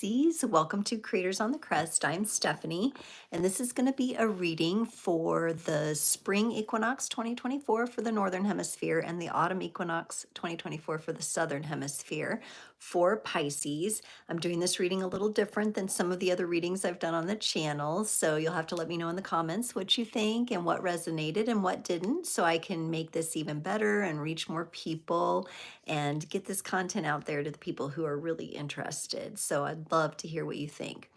Pisces. Welcome to Creators on the Crest. I'm Stephanie, and this is going to be a reading for the spring equinox 2024 for the Northern Hemisphere and the autumn equinox 2024 for the Southern Hemisphere for Pisces. I'm doing this reading a little different than some of the other readings I've done on the channel, so you'll have to let me know in the comments what you think and what resonated and what didn't, so I can make this even better and reach more people and get this content out there to the people who are really interested. So I'd love to hear what you think.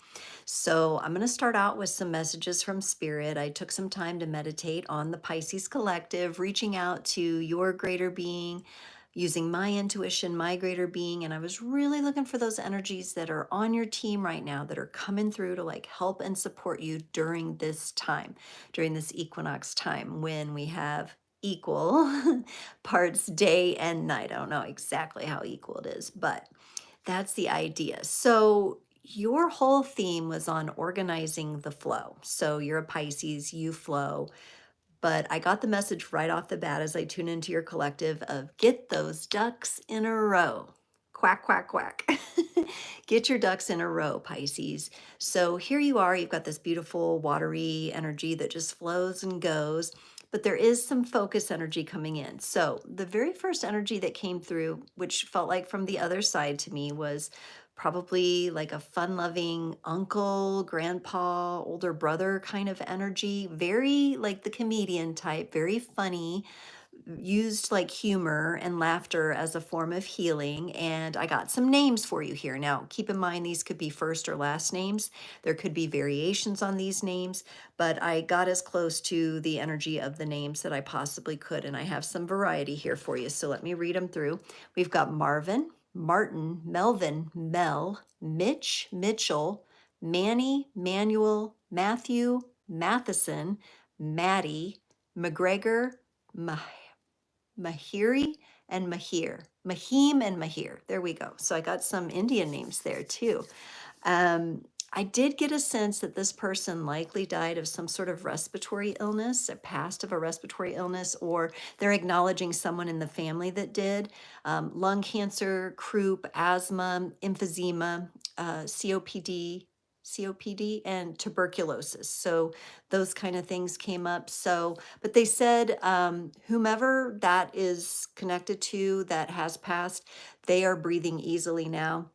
So I'm going to start out with some messages from Spirit. I took some time to meditate on the Pisces collective, reaching out to your greater being, using my intuition, my greater being. And I was really looking for those energies that are on your team right now that are coming through to like help and support you during this time, during this equinox time when we have equal parts day and night. I don't know exactly how equal it is, but that's the idea. So your whole theme was on organizing the flow. So you're a Pisces, you flow, but I got the message right off the bat as I tune into your collective of get those ducks in a row. Quack, quack, quack. Get your ducks in a row, Pisces. So here you are, you've got this beautiful watery energy that just flows and goes, but there is some focus energy coming in. So the very first energy that came through, which felt like from the other side to me, was probably like a fun-loving uncle, grandpa, older brother kind of energy, very like the comedian type, very funny, used like humor and laughter as a form of healing. And I got some names for you here. Now, keep in mind, these could be first or last names. There could be variations on these names, but I got as close to the energy of the names that I possibly could. And I have some variety here for you. So let me read them through. We've got Marvin, Martin, Melvin, Mel, Mitch, Mitchell, Manny, Manuel, Matthew, Matheson, Maddie, McGregor, Mahiri and Mahir, Mahim and Mahir. There we go. So I got some Indian names there too. I did get a sense that this person likely died of some sort of respiratory illness, a past of a respiratory illness, or they're acknowledging someone in the family that did. Lung cancer, croup, asthma, emphysema, COPD, and tuberculosis. So those kind of things came up. So, but they said whomever that is connected to that has passed, they are breathing easily now.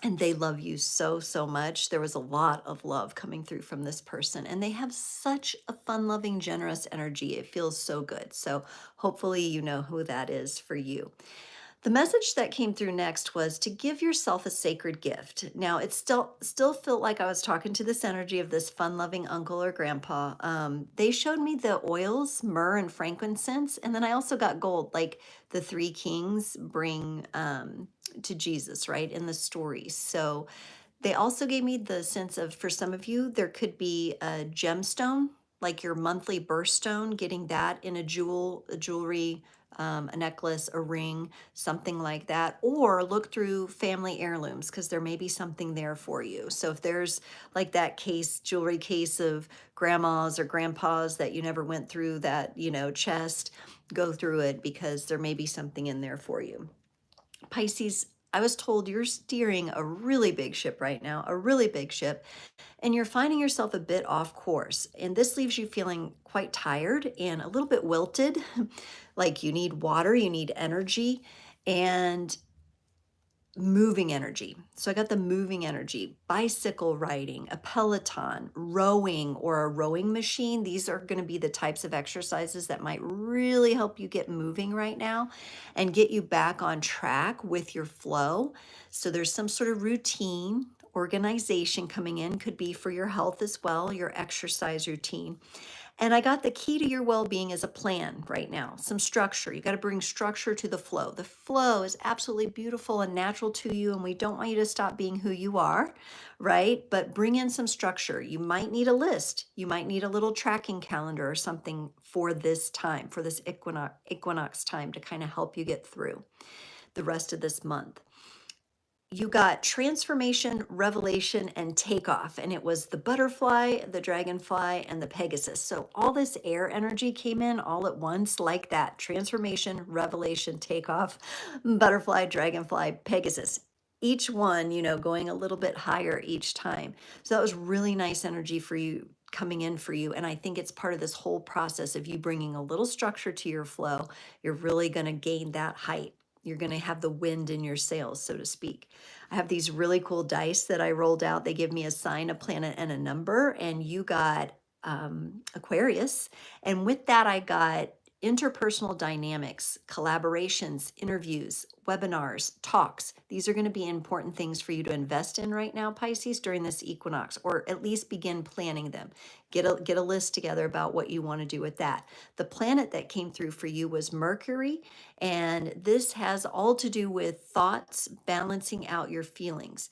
And they love you so, so much. There was a lot of love coming through from this person. And they have such a fun-loving, generous energy. It feels so good. So hopefully you know who that is for you. The message that came through next was to give yourself a sacred gift. Now, it still felt like I was talking to this energy of this fun-loving uncle or grandpa. They showed me the oils, myrrh and frankincense, and then I also got gold, like the three kings bring to Jesus, right, in the story. So they also gave me the sense of, for some of you, there could be a gemstone, like your monthly birthstone, getting that in a jewelry, a necklace, a ring, something like that, or look through family heirlooms because there may be something there for you. So if there's like that case, jewelry case of grandmas or grandpas that you never went through that, chest, go through it because there may be something in there for you. Pisces, I was told you're steering a really big ship right now, a really big ship, and you're finding yourself a bit off course. And this leaves you feeling quite tired and a little bit wilted, like you need water, you need energy, and moving energy. So I got the moving energy, bicycle riding, a Peloton, rowing, or a rowing machine. These are going to be the types of exercises that might really help you get moving right now and get you back on track with your flow. So there's some sort of routine, organization coming in, could be for your health as well, your exercise routine. And I got the key to your well-being is a plan right now, some structure. You got to bring structure to the flow. The flow is absolutely beautiful and natural to you, and we don't want you to stop being who you are, right? But bring in some structure. You might need a list. You might need a little tracking calendar or something for this time, for this equinox time to kind of help you get through the rest of this month. You got transformation, revelation, and takeoff. And it was the butterfly, the dragonfly, and the Pegasus. So all this air energy came in all at once like that. Transformation, revelation, takeoff, butterfly, dragonfly, Pegasus. each one, you know, going a little bit higher each time. So that was really nice energy for you coming in for you. And I think it's part of this whole process of you bringing a little structure to your flow. You're really going to gain that height. You're going to have the wind in your sails, so to speak. I have these really cool dice that I rolled out. They give me a sign, a planet, and a number. And you got Aquarius. And with that, I got interpersonal dynamics, collaborations, interviews, webinars, talks. These are going to be important things for you to invest in right now, Pisces, during this equinox, or at least begin planning them. Get a list together about what you want to do with that. The planet that came through for you was Mercury, and this has all to do with thoughts, balancing out your feelings.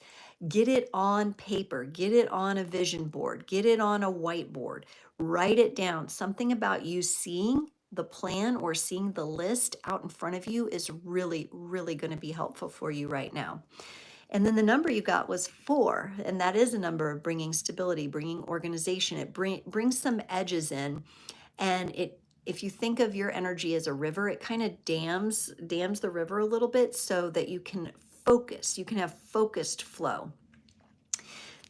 Get it on paper, get it on a vision board, get it on a whiteboard, write it down. Something about you seeing the plan or seeing the list out in front of you is really, really going to be helpful for you right now. And then the number you got was 4, and that is a number of bringing stability, bringing organization. It brings some edges in, and if you think of your energy as a river, it kind of dams the river a little bit so that you can focus. You can have focused flow.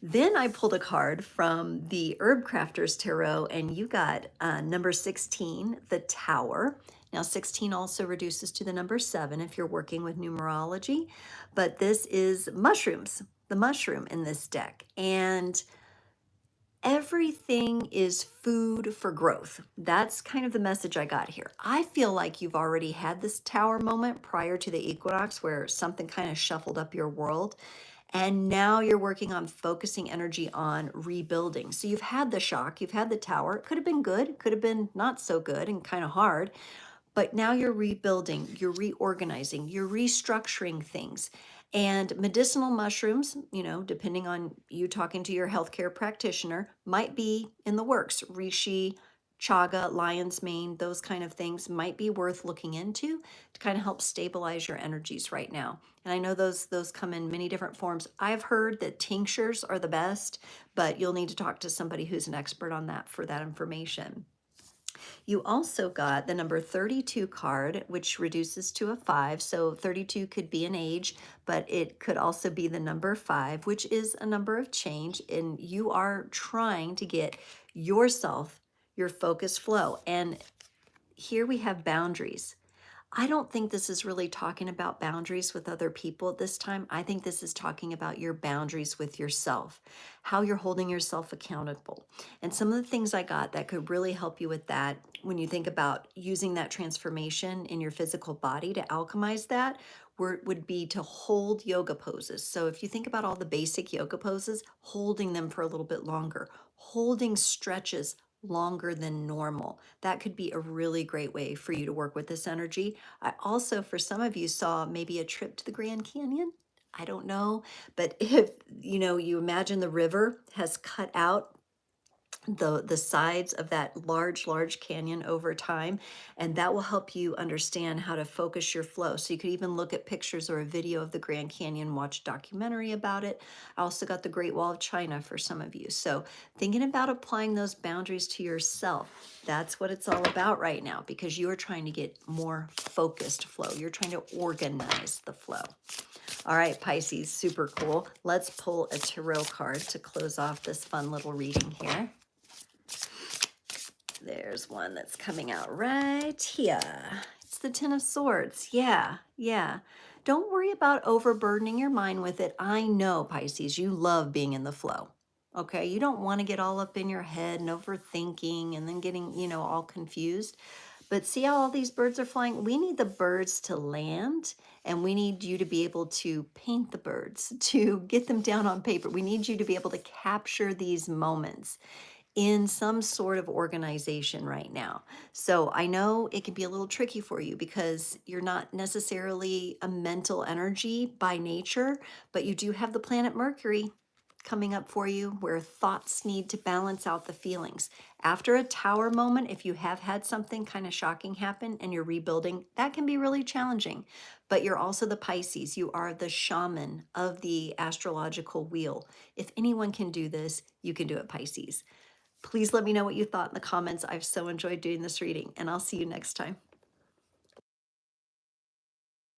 Then I pulled a card from the Herbcrafter's Tarot, and you got number 16, the Tower. Now, 16 also reduces to the number 7 if you're working with numerology, but this is mushrooms, the mushroom in this deck. And everything is food for growth. That's kind of the message I got here. I feel like you've already had this Tower moment prior to the equinox where something kind of shuffled up your world. And now you're working on focusing energy on rebuilding. So you've had the shock, you've had the Tower. It could have been good, could have been not so good and kind of hard. But now you're rebuilding, you're reorganizing, you're restructuring things. And medicinal mushrooms, you know, depending on you talking to your healthcare practitioner, might be in the works. Reishi, chaga, lion's mane, those kind of things might be worth looking into to kind of help stabilize your energies right now. And I know those come in many different forms. I've heard that tinctures are the best, but you'll need to talk to somebody who's an expert on that for that information. You also got the number 32 card, which reduces to a 5. So 32 could be an age, but it could also be the number 5, which is a number of change. And you are trying to get yourself, your focus flow. And here we have boundaries. I don't think this is really talking about boundaries with other people at this time. I think this is talking about your boundaries with yourself, how you're holding yourself accountable. And some of the things I got that could really help you with that when you think about using that transformation in your physical body to alchemize that would be to hold yoga poses. So if you think about all the basic yoga poses, holding them for a little bit longer, holding stretches longer than normal. That could be a really great way for you to work with this energy. I also, for some of you, saw maybe a trip to the Grand Canyon. I don't know, but if you know, you imagine the river has cut out the sides of that large canyon over time, and that will help you understand how to focus your flow. So you could even look at pictures or a video of the Grand Canyon, watch a documentary about it. I also got the Great Wall of China for some of you. So thinking about applying those boundaries to yourself, that's what it's all about right now, because you are trying to get more focused flow. You're trying to organize the flow. All right, Pisces, super cool. Let's pull a tarot card to close off this fun little reading here. There's one that's coming out right here. It's the Ten of Swords. Yeah. Don't worry about overburdening your mind with it. I know, Pisces, you love being in the flow. Okay, you don't want to get all up in your head and overthinking and then getting, you know, all confused. But see how all these birds are flying? We need the birds to land, and we need you to be able to paint the birds, to get them down on paper. We need you to be able to capture these moments in some sort of organization right now. So I know it can be a little tricky for you because you're not necessarily a mental energy by nature, but you do have the planet Mercury coming up for you where thoughts need to balance out the feelings. After a Tower moment, if you have had something kind of shocking happen and you're rebuilding, that can be really challenging. But you're also the Pisces. You are the shaman of the astrological wheel. If anyone can do this, you can do it, Pisces. Please let me know what you thought in the comments. I've so enjoyed doing this reading, and I'll see you next time.